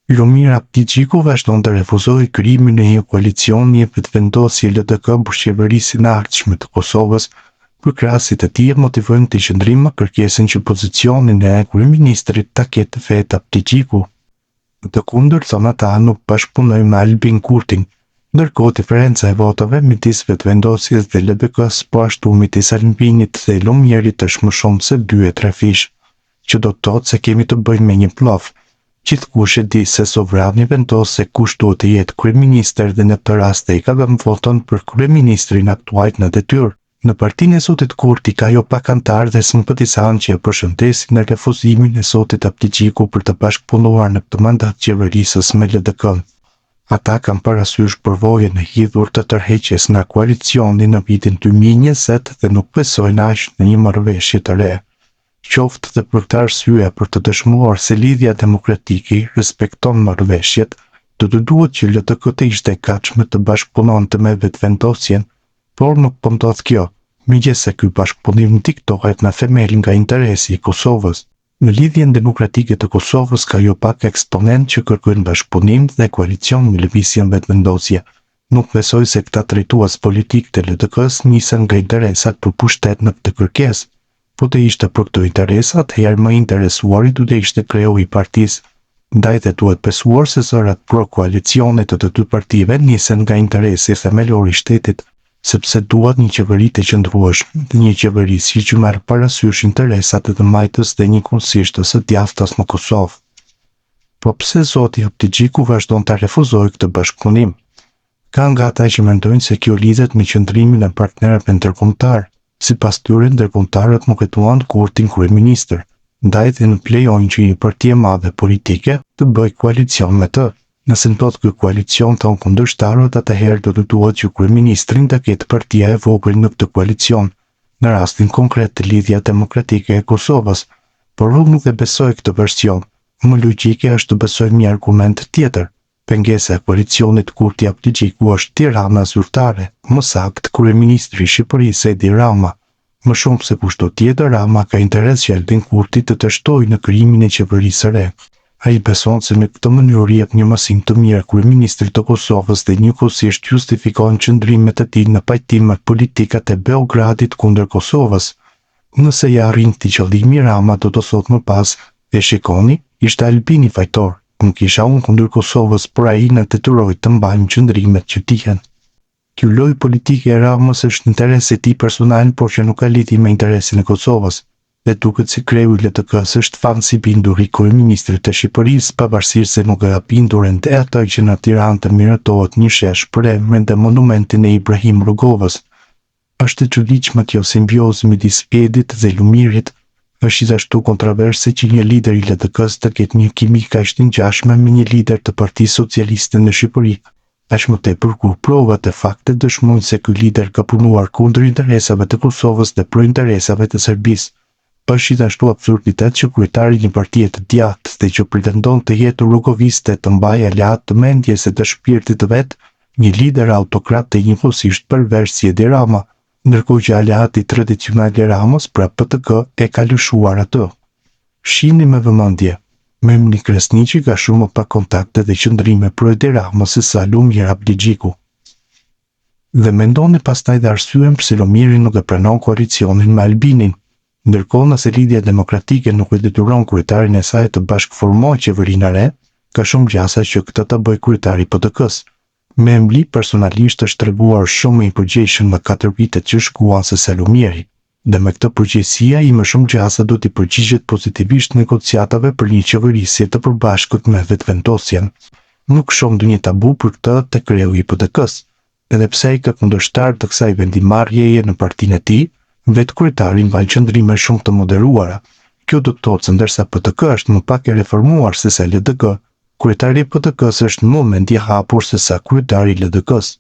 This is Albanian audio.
Lumir Abdigjiku vazhdon të refuzojë krijimin e një koalicioni vetëvendosje LDK bashkëqevërisë në ardhshme të Kosovës. Përkrahasit e tij motivojnë të qëndrim kërkesën që pozicionin e kryeministrit ta ketë vetë Abdigjiku. Të kundërta ata nuk bashkëpunojnë me Albin Kurtin, ndërkohë diferenca e votave midis vetëvendosjes dhe LDK-s po ashtu midis Albinit dhe Lumirit është më shumë se 2-3 fish, që do të thotë se kemi të bëjmë me një plof. Gjithkush e di se sovrani vendos se kush duhet të jetë kryeministër dhe në këtë rast ai ka dhënë voton për kryeministrin aktual në detyrë. Në partinë e Zotit Kurti ka jo pak antarë dhe simpatizantë që e përshëndesin në refuzimin e Zotit Abdigjiku për të bashkëpunuar në këtë mandat qeverisës me LDK-n. Ata kanë parasysh përvojën e hidhur të tërheqjes nga koalicioni në vitin 2020 dhe nuk besojnë aq në një marrëveshje të re. Qoftë dhe për këtë arsye për të dëshmuar se lidhja demokratike respekton marrëveshjet, do të duhet që LDK të ishte e gatshme të bashkëpunonte me vetëvendosjen, por nuk po ndodh kjo, megjithëse ky bashkëpunim diktohet në themel nga interesi i Kosovës. Në lidhjen demokratike të Kosovës ka jo pak eksponent që kërkojnë bashkëpunim dhe koalicion me lëvizjen vetëvendosje. Nuk besoj se këta drejtues politik të LDK-s nisen nga interesat për pushtet në këtë kërkesë. Po të ishte për këto interesat, herë më interesuari do të ishte kreu i partisë. Ndaj dhe duhet besuar se zërat pro koalicionet të dy partive nisen nga interesi themelor i shtetit, sepse duhet një qeveri të qëndrueshme dhe një qeveri që merr parasysh interesat e të majtës dhe njëkohësisht së djathtas në Kosovë. Po pse zoti Abdigjiku vazhdon ta refuzojë këtë bashkëpunim? Ka nga ata që mendojnë se kjo lidhet me qëndrimin e partnerëve ndërkombëtar. Sipas tyre, ndërkombëtarët nuk e duan Kurtin kryeministër, ndaj dhe nuk lejojnë që një parti e madhe politike të bëjë koalicion me të. Nëse ndodh ky koalicion ton kundërshtarët, atëherë do të duhet që kryeministrin të ketë partia e vogël në këtë koalicion, në rastin konkret të Lidhja Demokratike e Kosovës, por unë nuk e besoj këtë version. Më logjike është të besoj një argument tjetër. Pengesa e koalicionit Kurti Abdigjiku është Tirana zyrtare, më saktë kryeministri i Shqipërisë Edi Rama. Më shumë se kushdo tjetër, Rama ka interes që Albin Kurti të shtojë në krijimin e qeverisë së re. Ai beson se me këtë mënyrë jep një mësim të mirë kryeministrit të Kosovës dhe njëkohësisht justifikon qëndrimet e tij në pajtim me politikat e Beogradit kundër Kosovës. Nëse ja arrin këtë qëllim, Rama do të thotë më pas, e shikoni, ishte Albini fajtor, nuk isha unë kundër Kosovës, por ai na detyroi të mbajmë qëndrimet që dihen. Ky lojë politike e Ramës është në interes e tij personal, por që nuk ka lidhje me interesin e Kosovës. Dhe duket si kreu i LDK-s është fansi bindur i kryeministrit të Shqipërisë, pavarësisht se nuk e ka bindur ende atë që në Tiranë të miratohet një shesh për emrin dhe monumentin e Ibrahim Rugovës. Është e çuditshme kjo simbiozë midis Edit dhe Lumirit. Është gjithashtu kontroverse që një lider i LDK-s të ketë një kimi kaq të ngjashme me një lider të Partisë Socialiste në Shqipëri. Aq më tepër kur provat e fakte dëshmojnë se ky lider ka punuar kundër interesave të Kosovës dhe pro interesave të Serbisë. Është gjithashtu absurditet që kryetari një partie të djathtë dhe që pretendon të jetë rrugoviste të mbajë aleat të mendjes e të shpirtit të vet, një lider autokrat dhe njëkohësisht pervers si Edi Rama, ndërkohë që aleati tradicional i Ramës, pra PTK, e ka lëshuar atë. Shihni me vëmendje, Memni Kresniqi ka shumë më pak kontakte dhe qëndrime pro Edi Ramës se sa Lumir Abdigjiku. Dhe mendoni pastaj dhe arsyen pse Lumiri nuk e pranon koalicionin me Albinin. Ndërkohë, nëse Lidhja Demokratike nuk e detyron kryetarin e saj të bashkëformojë qeverinë e re, ka shumë gjasa që këtë të bëjë kryetari i PTK-s. Memli personalisht është treguar shumë i përgjegjshëm në 4 vitet që shkuan se sa Lumiri, dhe me këtë përgjegjësi ai më shumë gjasa do t'i përgjigjet pozitivisht negociatave për një qeverisje të përbashkët me vetëvendosjen. Nuk shoh ndonjë tabu për këtë te kreu i PTK-s, edhe pse ai ka kundërshtar të kësaj vendimarrjeje në partinë e tij. Vetë kryetari mbaj qëndrime shumë të moderuara. Kjo do të thotë se ndërsa PTK është më pak e reformuar se sa LDK, kryetari i PTK-s është në moment i hapur se sa kryetari i LDK-s.